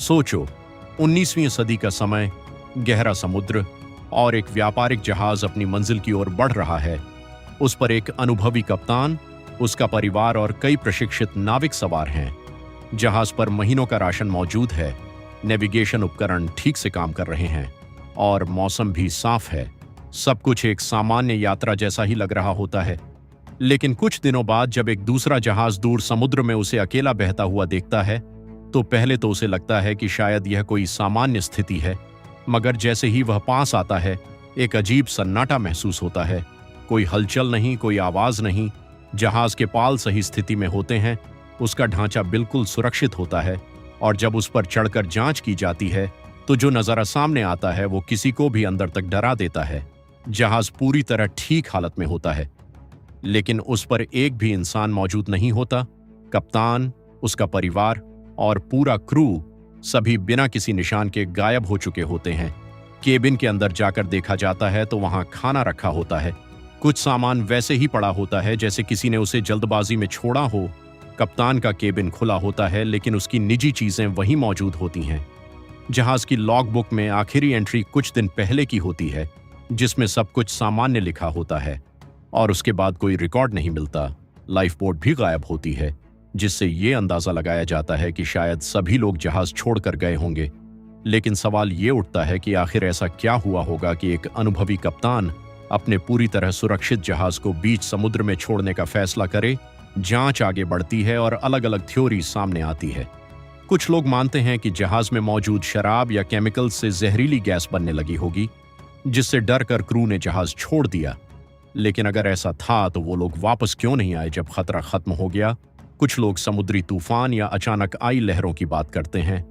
सोचो, 19वीं सदी का समय, गहरा समुद्र और एक व्यापारिक जहाज अपनी मंजिल की ओर बढ़ रहा है। उस पर एक अनुभवी कप्तान, उसका परिवार और कई प्रशिक्षित नाविक सवार हैं। जहाज पर महीनों का राशन मौजूद है, नेविगेशन उपकरण ठीक से काम कर रहे हैं और मौसम भी साफ है। सब कुछ एक सामान्य यात्रा जैसा ही लग रहा होता है। लेकिन कुछ दिनों बाद जब एक दूसरा जहाज दूर समुद्र में उसे अकेला बहता हुआ देखता है, तो पहले तो उसे लगता है कि शायद यह कोई सामान्य स्थिति है, मगर जैसे ही वह पास आता है, एक अजीब सन्नाटा महसूस होता है। कोई हलचल नहीं, कोई आवाज नहीं। जहाज के पाल सही स्थिति में होते हैं, उसका ढांचा बिल्कुल सुरक्षित होता है, और जब उस पर चढ़कर जांच की जाती है तो जो नजारा सामने आता है वो किसी को भी अंदर तक डरा देता है। जहाज पूरी तरह ठीक हालत में होता है, लेकिन उस पर एक भी इंसान मौजूद नहीं होता। कप्तान, उसका परिवार और पूरा क्रू सभी बिना किसी निशान के गायब हो चुके होते हैं। केबिन के अंदर जाकर देखा जाता है तो वहां खाना रखा होता है। कुछ सामान वैसे ही पड़ा होता है जैसे किसी ने उसे जल्दबाजी में छोड़ा हो। कप्तान का केबिन खुला होता है, लेकिन उसकी निजी चीजें वहीं मौजूद होती हैं। जहाज की लॉग बुक में आखिरी एंट्री कुछ दिन पहले की होती है, जिसमें सब कुछ सामान्य लिखा होता है, और उसके बाद कोई रिकॉर्ड नहीं मिलता। लाइफ बोट भी गायब होती है, जिससे ये अंदाजा लगाया जाता है कि शायद सभी लोग जहाज छोड़कर गए होंगे। लेकिन सवाल ये उठता है कि आखिर ऐसा क्या हुआ होगा कि एक अनुभवी कप्तान अपने पूरी तरह सुरक्षित जहाज को बीच समुद्र में छोड़ने का फैसला करे। जांच आगे बढ़ती है और अलग अलग थ्योरी सामने आती है। कुछ लोग मानते हैं कि जहाज में मौजूद शराब या केमिकल से जहरीली गैस बनने लगी होगी, जिससे डर कर क्रू ने जहाज छोड़ दिया। लेकिन अगर ऐसा था तो वो लोग वापस क्यों नहीं आए जब खतरा खत्म हो गया? कुछ लोग समुद्री तूफान या अचानक आई लहरों की बात करते हैं,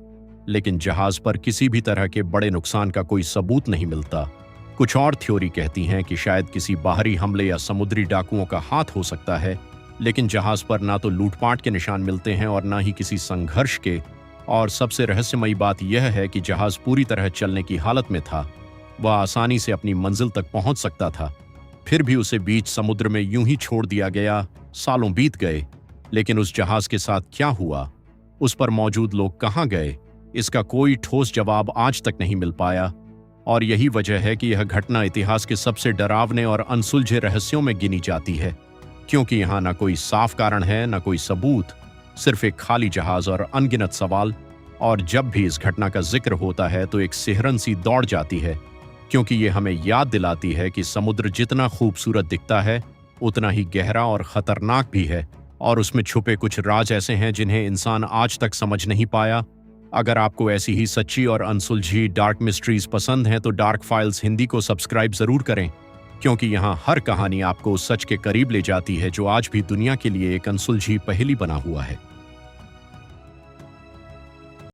लेकिन जहाज पर किसी भी तरह के बड़े नुकसान का कोई सबूत नहीं मिलता। कुछ और थ्योरी कहती हैं कि शायद किसी बाहरी हमले या समुद्री डाकुओं का हाथ हो सकता है, लेकिन जहाज पर ना तो लूटपाट के निशान मिलते हैं और ना ही किसी संघर्ष के। और सबसे रहस्यमयी बात यह है कि जहाज पूरी तरह चलने की हालत में था। वह आसानी से अपनी मंजिल तक पहुंच सकता था, फिर भी उसे बीच समुद्र में यूं ही छोड़ दिया गया। सालों बीत गए, लेकिन उस जहाज के साथ क्या हुआ, उस पर मौजूद लोग कहां गए, इसका कोई ठोस जवाब आज तक नहीं मिल पाया। और यही वजह है कि यह घटना इतिहास के सबसे डरावने और अनसुलझे रहस्यों में गिनी जाती है, क्योंकि यहाँ ना कोई साफ कारण है, ना कोई सबूत, सिर्फ एक खाली जहाज और अनगिनत सवाल। और जब भी इस घटना का जिक्र होता है तो एक सिहरन सी दौड़ जाती है, क्योंकि ये हमें याद दिलाती है कि समुद्र जितना खूबसूरत दिखता है, उतना ही गहरा और खतरनाक भी है, और उसमें छुपे कुछ राज ऐसे हैं जिन्हें इंसान आज तक समझ नहीं पाया। अगर आपको ऐसी ही सच्ची और अनसुलझी डार्क मिस्ट्रीज पसंद हैं तो डार्क फाइल्स हिंदी को सब्सक्राइब जरूर करें, क्योंकि यहाँ हर कहानी आपको उस सच के करीब ले जाती है जो आज भी दुनिया के लिए एक अनसुलझी पहेली बना हुआ है।